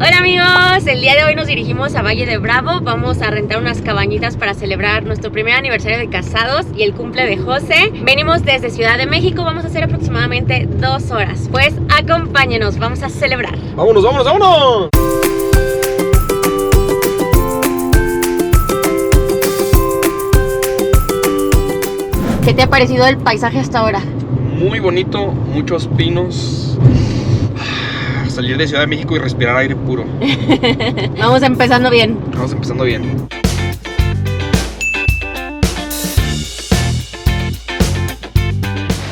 Hola amigos, el día de hoy nos dirigimos a Valle de Bravo. Vamos a rentar unas cabañitas para celebrar nuestro primer aniversario de casados y el cumple de José. Venimos desde Ciudad de México, vamos a hacer aproximadamente 2 horas. Pues acompáñenos, vamos a celebrar. ¡Vámonos, vámonos, vámonos! ¿Qué te ha parecido el paisaje hasta ahora? Muy bonito, muchos pinos. Salir de Ciudad de México y respirar aire puro. Vamos empezando bien. Vamos empezando bien.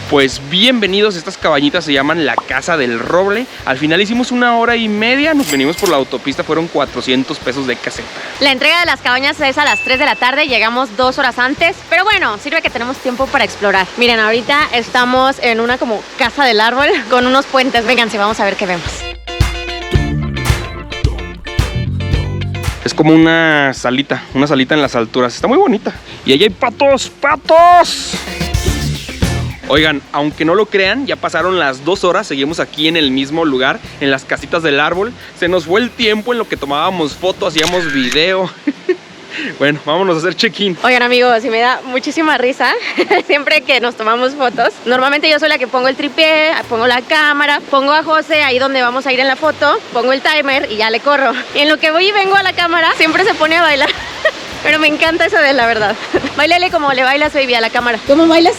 Pues bienvenidos, estas cabañitas se llaman La Casa del Roble. Al final hicimos 1 hora y media, nos venimos por la autopista, fueron 400 pesos de caseta. La entrega de las cabañas es a las 3 de la tarde, llegamos 2 horas antes, pero bueno, sirve que tenemos tiempo para explorar. Miren, ahorita estamos en una como casa del árbol con unos puentes. Vénganse, vamos a ver qué vemos. Es como una salita en las alturas, está muy bonita. Y allá hay patos, ¡patos! Oigan, aunque no lo crean, ya pasaron las 2 horas, seguimos aquí en el mismo lugar, en las casitas del árbol. Se nos fue el tiempo en lo que tomábamos fotos, hacíamos video. Bueno, vámonos a hacer check-in. Oigan amigos, y me da muchísima risa siempre que nos tomamos fotos. Normalmente yo soy la que pongo el tripié, pongo la cámara, pongo a José ahí donde vamos a ir en la foto, pongo el timer y ya le corro. Y en lo que voy y vengo a la cámara, siempre se pone a bailar. Pero me encanta eso de él, la verdad. Báilale como le bailas, baby, a la cámara. ¿Cómo bailas?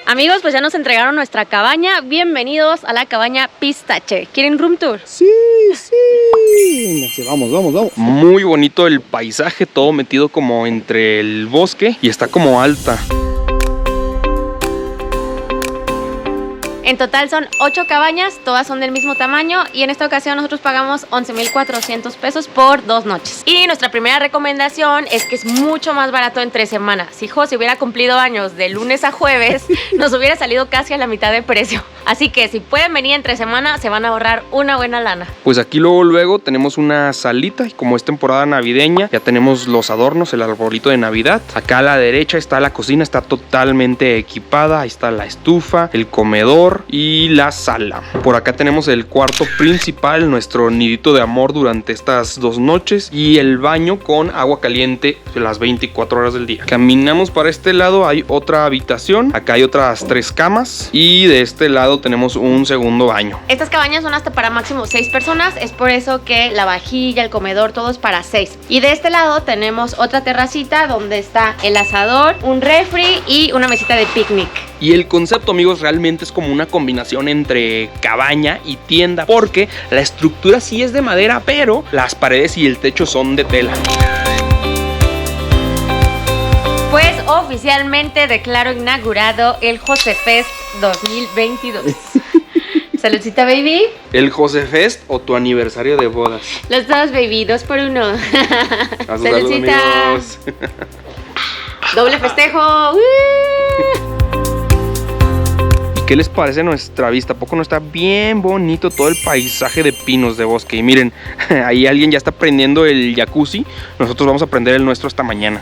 Amigos, pues ya nos entregaron nuestra cabaña. Bienvenidos a la cabaña Pistache. ¿Quieren room tour? Sí. Vamos. Muy bonito el paisaje, todo metido como entre el bosque y está como alta. En total son 8 cabañas, todas son del mismo tamaño y en esta ocasión nosotros pagamos 11,400 pesos por 2 noches. Y nuestra primera recomendación es que es mucho más barato entre semana. Si José hubiera cumplido años de lunes a jueves, nos hubiera salido casi a la mitad de precio. Así que si pueden venir entre semana, se van a ahorrar una buena lana. Pues aquí luego tenemos una salita y como es temporada navideña, ya tenemos los adornos, el arbolito de Navidad. Acá a la derecha está la cocina, está totalmente equipada. Ahí está la estufa, el comedor y la sala. Por acá tenemos el cuarto principal, nuestro nidito de amor durante estas 2 noches y el baño con agua caliente las 24 horas del día. Caminamos para este lado, hay otra habitación, acá hay otras 3 camas y de este lado tenemos un segundo baño. Estas cabañas son hasta para máximo 6 personas, es por eso que la vajilla, el comedor, todo es para 6. Y de este lado tenemos otra terracita donde está el asador, un refri y una mesita de picnic. Y el concepto, amigos, realmente es como una combinación entre cabaña y tienda, porque la estructura sí es de madera, pero las paredes y el techo son de tela. Pues oficialmente declaro inaugurado el José Fest 2022. Saludcita, baby. El José Fest o tu aniversario de bodas. Los dos, baby, 2 por 1. Saludcita. Amigos. Doble festejo. ¿Qué les parece nuestra vista? ¿A poco no está bien bonito todo el paisaje de pinos de bosque? Y miren, ahí alguien ya está prendiendo el jacuzzi. Nosotros vamos a prender el nuestro esta mañana.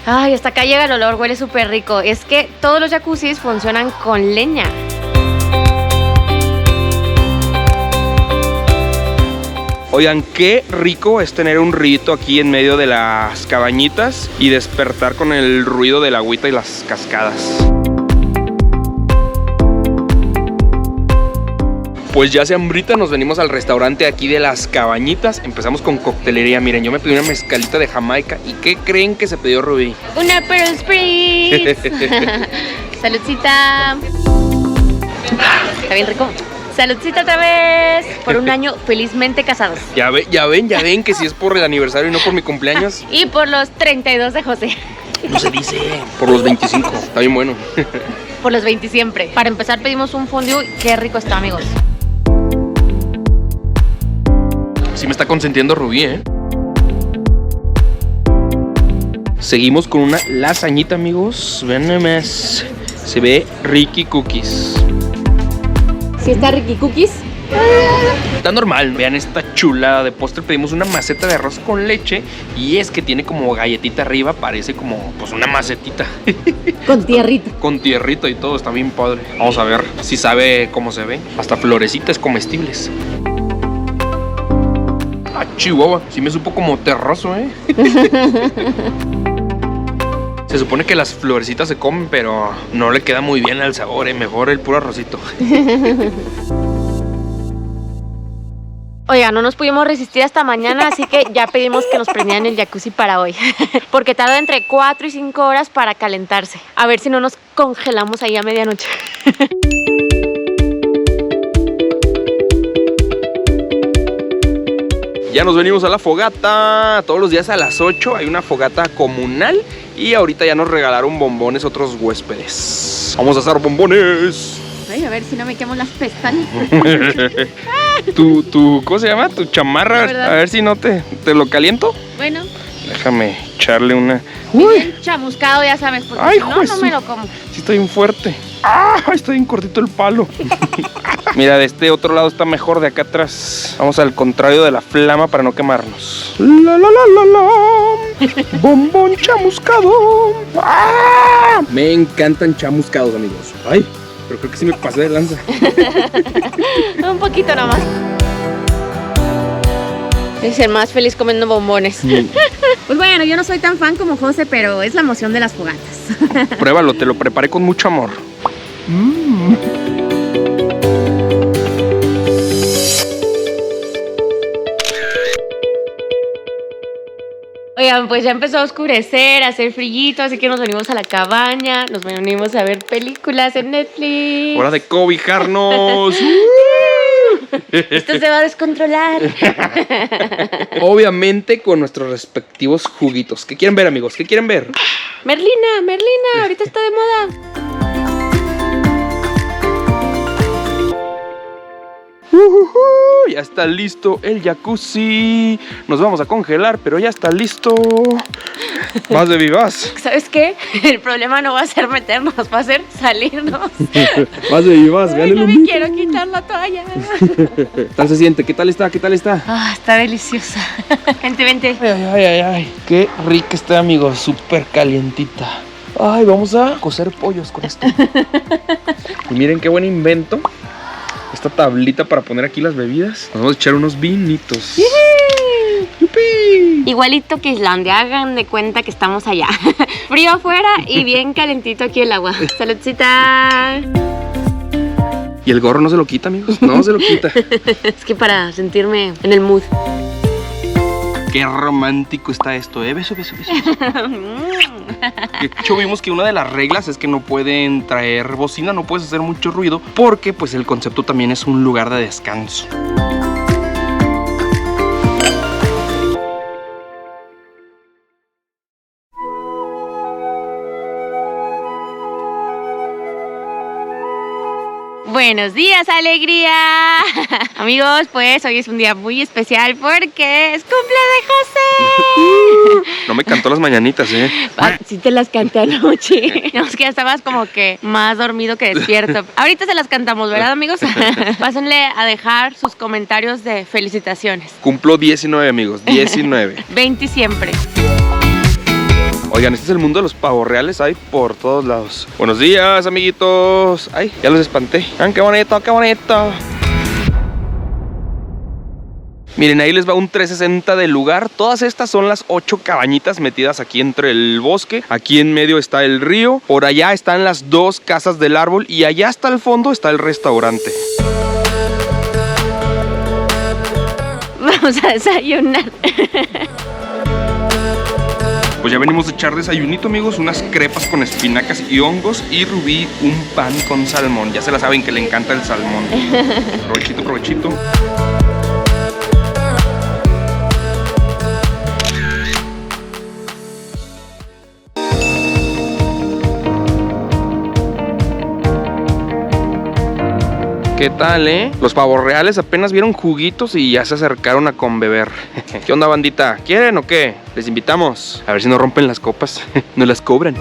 Ay, hasta acá llega el olor, huele súper rico. Es que todos los jacuzzis funcionan con leña. Oigan, qué rico es tener un rito aquí en medio de las cabañitas y despertar con el ruido del agüita y las cascadas. Pues ya se hambrita, nos venimos al restaurante aquí de las cabañitas. Empezamos con coctelería. Miren, yo me pedí una mezcalita de Jamaica. ¿Y qué creen que se pidió Rubí? Una Pearl Spritz. Saludcita. Está bien rico. Saludcita otra vez. Por un año felizmente casados. Ya ven que si es por el aniversario y no por mi cumpleaños. Y por los 32 de José. No se dice. Por los 25. Está bien bueno. Por los 20 siempre. Para empezar pedimos un fondue. Qué rico está, amigos. Sí me está consentiendo Rubí, ¿eh? Seguimos con una lasañita, amigos. Vean nomás. Se ve Ricky Cookies. ¿Sí está Ricky Cookies? Está normal, vean esta chulada de postre. Pedimos una maceta de arroz con leche y es que tiene como galletita arriba, parece como pues una macetita. Con tierrita. Con tierrita y todo, está bien padre. Vamos a ver si sabe cómo se ve. Hasta florecitas comestibles. Ah, chihuahua, sí me supo como terroso, ¿eh? Se supone que las florecitas se comen, pero no le queda muy bien al sabor, ¿eh? Mejor el puro arrocito. Oiga, no nos pudimos resistir hasta mañana, así que ya pedimos que nos prendieran el jacuzzi para hoy. Porque tarda entre 4 y 5 horas para calentarse. A ver si no nos congelamos ahí a medianoche. Ya nos venimos a la fogata. Todos los días a las 8 hay una fogata comunal. Y ahorita ya nos regalaron bombones otros huéspedes. Vamos a hacer bombones. Ay, a ver si no me quemo las pestañas. ¿Cómo se llama? Tu chamarra. A ver si no te lo caliento. Bueno. Déjame echarle una. Bien chamuscado, ya sabes, porque ay, si no, no me lo como. Sí estoy bien fuerte. ¡Ah! Estoy bien cortito el palo. Mira, de este otro lado está mejor, de acá atrás. Vamos al contrario de la flama para no quemarnos. La la la la la. Bombón chamuscado. ¡Ah! Me encantan chamuscados, amigos. Ay, pero creo que sí me pasé de lanza. Un poquito nada más. Es el más feliz comiendo bombones. Pues bueno, yo no soy tan fan como José, pero es la emoción de las fogatas. Pruébalo, te lo preparé con mucho amor. Oigan, pues ya empezó a oscurecer, a hacer frillito, así que nos venimos a la cabaña, nos venimos a ver películas en Netflix. ¡Hora de cobijarnos! Esto se va a descontrolar. Obviamente con nuestros respectivos juguitos. ¿Qué quieren ver, amigos? ¿Qué quieren ver? Merlina, ahorita está de moda. Ya está listo el jacuzzi. Nos vamos a congelar, pero ya está listo. Más de vivas. ¿Sabes qué? El problema no va a ser meternos, va a ser salirnos. Más de vivas, Ay, no me quiero quitar la toalla. ¿Qué tal se siente? ¿Qué tal está? ¿Qué tal está? Ah, está deliciosa. Vente. Ay. Qué rica está, amigos. Súper calientita. Ay, vamos a cocer pollos con esto. Y miren qué buen invento. Esta tablita para poner aquí las bebidas. Nos vamos a echar unos vinitos. ¡Yupi! Igualito que Islandia, hagan de cuenta que estamos allá. Frío afuera y bien calentito aquí el agua. ¡Saludcita! ¿Y el gorro no se lo quita, amigos? No se lo quita. Es que para sentirme en el mood. Qué romántico está esto, ¿eh? Beso. De hecho, vimos que una de las reglas es que no pueden traer bocina, no puedes hacer mucho ruido, porque pues el concepto también es un lugar de descanso. Buenos días, alegría. Amigos, pues hoy es un día muy especial porque es cumple de José. No me cantó las mañanitas, ¿eh? Sí te las canté anoche. No, es que ya estabas como que más dormido que despierto. Ahorita se las cantamos, ¿verdad, amigos? Pásenle a dejar sus comentarios de felicitaciones. Cumplo 19, amigos, 19. 20 siempre. Oigan, este es el mundo de los pavos reales, hay por todos lados. Buenos días, amiguitos. Ay, ya los espanté. Vean qué bonito, qué bonito. Miren, ahí les va un 360 del lugar. Todas estas son las 8 cabañitas metidas aquí entre el bosque. Aquí en medio está el río. Por allá están las 2 casas del árbol. Y allá hasta el fondo está el restaurante. Vamos a desayunar. Pues ya venimos a echar desayunito, amigos. Unas crepas con espinacas y hongos. Y Rubí un pan con salmón. Ya se la saben que le encanta el salmón. Provechito, provechito. ¿Qué tal, eh? Los pavos reales apenas vieron juguitos y ya se acercaron a conbeber. ¿Qué onda, bandita? ¿Quieren o qué? Les invitamos. A ver si no rompen las copas. No las cobran.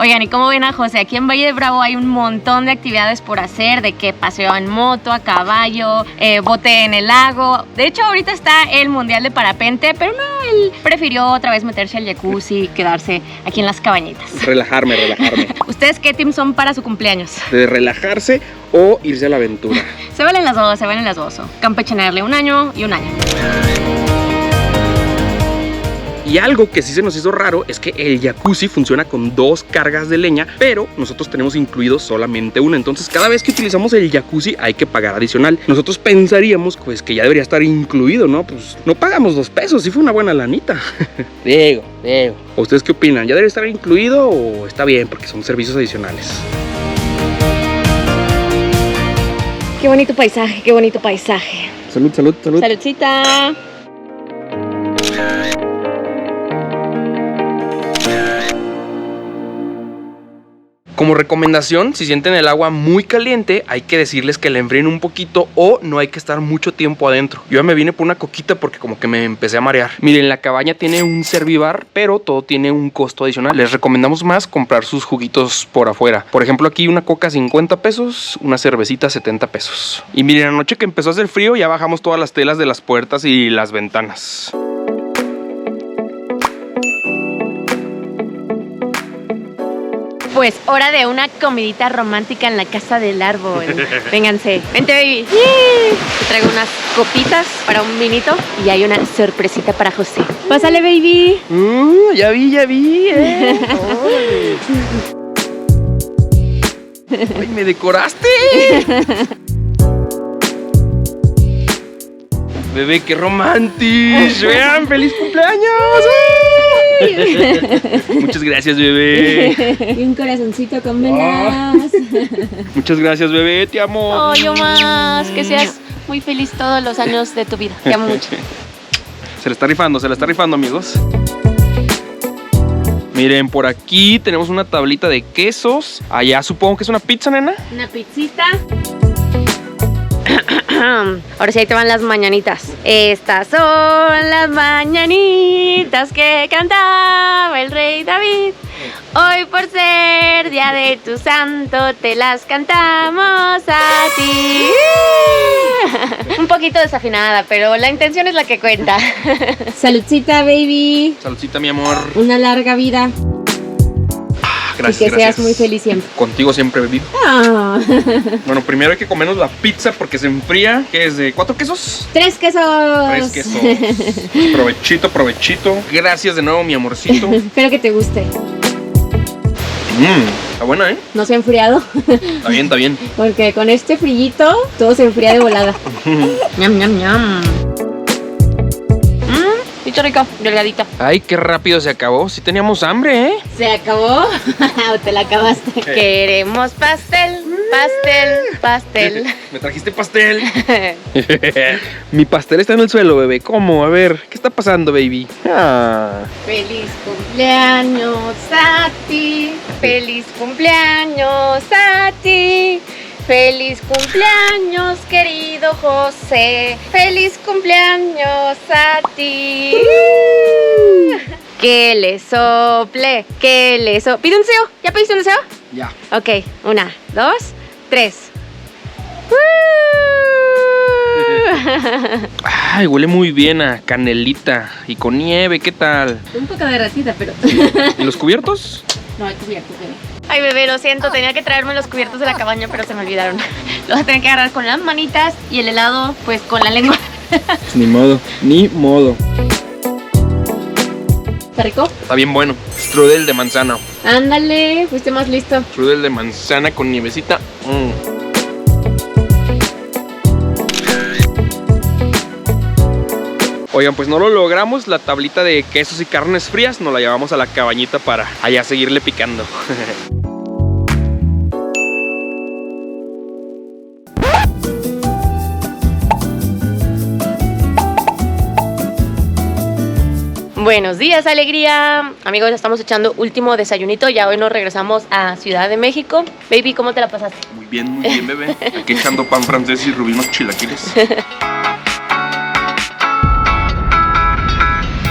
Oigan, ¿y cómo ven a José? Aquí en Valle de Bravo hay un montón de actividades por hacer, de que paseo en moto, a caballo, bote en el lago. De hecho, ahorita está el mundial de parapente, pero no, él prefirió otra vez meterse al jacuzzi y quedarse aquí en las cabañitas. Relajarme. ¿Ustedes qué team son para su cumpleaños? De relajarse o irse a la aventura. Se valen las dos. Campechanearle un año y un año. Y algo que sí se nos hizo raro es que el jacuzzi funciona con 2 cargas de leña, pero nosotros tenemos incluido solamente una. Entonces cada vez que utilizamos el jacuzzi hay que pagar adicional. Nosotros pensaríamos pues que ya debería estar incluido, ¿no? Pues no pagamos 2 pesos, sí fue una buena lanita. Diego. ¿Ustedes qué opinan? ¿Ya debería estar incluido o está bien porque son servicios adicionales? Qué bonito paisaje. Salud. Saludcita. Como recomendación, si sienten el agua muy caliente, hay que decirles que la enfríen un poquito o no hay que estar mucho tiempo adentro. Yo ya me vine por una coquita porque como que me empecé a marear. Miren, la cabaña tiene un servibar, pero todo tiene un costo adicional. Les recomendamos más comprar sus juguitos por afuera. Por ejemplo, aquí una coca 50 pesos, una cervecita 70 pesos. Y miren, anoche que empezó a hacer frío, ya bajamos todas las telas de las puertas y las ventanas. Pues hora de una comidita romántica en la casa del árbol. Vénganse. Vente, baby. Te traigo unas copitas para un vinito y hay una sorpresita para José. Pásale, baby. Ya vi. Ay, me decoraste. Bebé, qué romántico. Vean, feliz cumpleaños. Muchas gracias, bebé. Y un corazoncito con velas. Muchas gracias, bebé, te amo. Oh, yo más. Que seas muy feliz todos los años de tu vida. Te amo mucho. Se la está rifando, amigos. Miren, por aquí tenemos una tablita de quesos. Allá supongo que es una pizza, nena. Una pizzita. Ahora sí, ahí te van las mañanitas. Estas son las mañanitas que cantaba el rey David. Hoy por ser día de tu santo te las cantamos a ti. Un poquito desafinada, pero la intención es la que cuenta. Saludcita, baby. Saludcita, mi amor. Una larga vida. Gracias, y que seas muy feliz siempre. Contigo siempre, baby. Oh. Bueno, primero hay que comernos la pizza porque se enfría. ¿Qué es de 4 quesos? 3 quesos. 3 quesos. Provechito. Gracias de nuevo, mi amorcito. Espero que te guste. Está buena, ¿eh? No se ha enfriado. Está bien. Porque con este frillito todo se enfría de volada. Ñam. Pito rico, delgadito. Ay, qué rápido se acabó. Sí teníamos hambre, ¿eh? ¿Se acabó? ¿O te la acabaste? Queremos pastel. ¿Me trajiste pastel? Mi pastel está en el suelo, bebé. ¿Cómo? A ver, ¿qué está pasando, baby? Feliz cumpleaños a ti. Feliz cumpleaños a ti. Feliz cumpleaños, querido José. Feliz cumpleaños a ti. Que le sople, ¿Pide un deseo? ¿Ya pediste un deseo? Ya. Ok, 1, 2, 3. Ay, huele muy bien a canelita y con nieve, ¿qué tal? Un poco de ratita, pero... ¿Y los cubiertos? No, hay cubiertos, bebé. Ay, bebé, lo siento, tenía que traerme los cubiertos de la cabaña, pero se me olvidaron. Los voy a tener que agarrar con las manitas y el helado, pues, con la lengua. Ni modo. ¿Está rico? Está bien bueno. Strudel de manzana. Ándale, fuiste más listo. Strudel de manzana con nievecita. Oigan, pues no lo logramos. La tablita de quesos y carnes frías nos la llevamos a la cabañita para allá seguirle picando. Buenos días, alegría. Amigos, ya estamos echando último desayunito. Ya hoy nos regresamos a Ciudad de México. Baby, ¿cómo te la pasaste? Muy bien, bebé. Aquí echando pan francés y rubí unos chilaquiles.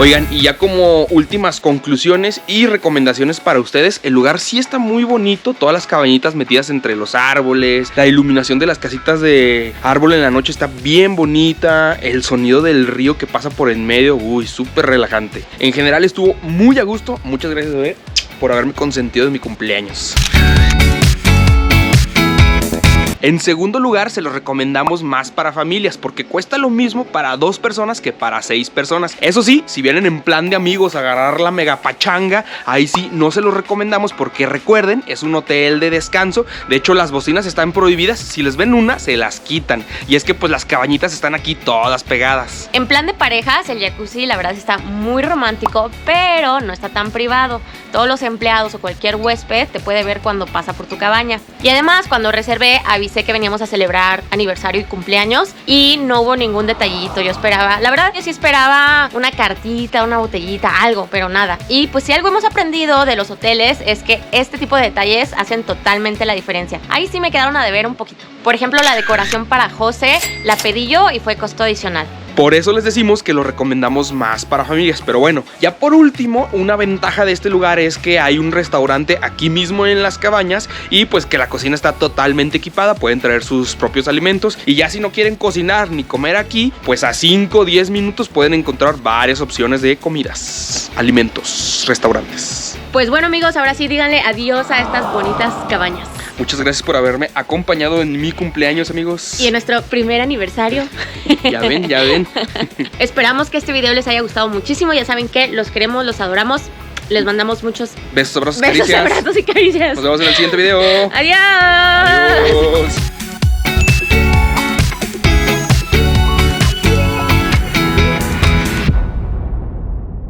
Oigan, y ya como últimas conclusiones y recomendaciones para ustedes, el lugar sí está muy bonito, todas las cabañitas metidas entre los árboles, la iluminación de las casitas de árbol en la noche está bien bonita, el sonido del río que pasa por en medio, uy, súper relajante. En general estuvo muy a gusto, muchas gracias, bebé, por haberme consentido en mi cumpleaños. En segundo lugar, se los recomendamos más para familias porque cuesta lo mismo para 2 personas que para 6 personas. Eso sí, si vienen en plan de amigos a agarrar la mega pachanga, ahí sí no se los recomendamos porque recuerden, es un hotel de descanso. De hecho, las bocinas están prohibidas. Si les ven una, se las quitan. Y es que pues las cabañitas están aquí todas pegadas. En plan de parejas, el jacuzzi la verdad está muy romántico, pero no está tan privado. Todos los empleados o cualquier huésped te puede ver cuando pasa por tu cabaña. Y además, cuando reservé, avisé que veníamos a celebrar aniversario y cumpleaños y no hubo ningún detallito. Yo esperaba, la verdad, yo sí esperaba una cartita, una botellita, algo, pero nada. Y pues si algo hemos aprendido de los hoteles es que este tipo de detalles hacen totalmente la diferencia. Ahí sí me quedaron a deber un poquito. Por ejemplo, la decoración para José la pedí yo y fue costo adicional. Por eso les decimos que lo recomendamos más para familias. Pero bueno, ya por último, una ventaja de este lugar es que hay un restaurante aquí mismo en las cabañas y pues que la cocina está totalmente equipada, pueden traer sus propios alimentos y ya si no quieren cocinar ni comer aquí, pues a 5 o 10 minutos pueden encontrar varias opciones de comidas, alimentos, restaurantes. Pues bueno amigos, ahora sí díganle adiós a estas bonitas cabañas. Muchas gracias por haberme acompañado en mi cumpleaños, amigos. Y en nuestro primer aniversario. Ya ven, ya ven. Esperamos que este video les haya gustado muchísimo. Ya saben que los queremos, los adoramos. Les mandamos muchos besos, abrazos, besos, caricias. abrazos y caricias. Nos vemos en el siguiente video. Adiós. Adiós.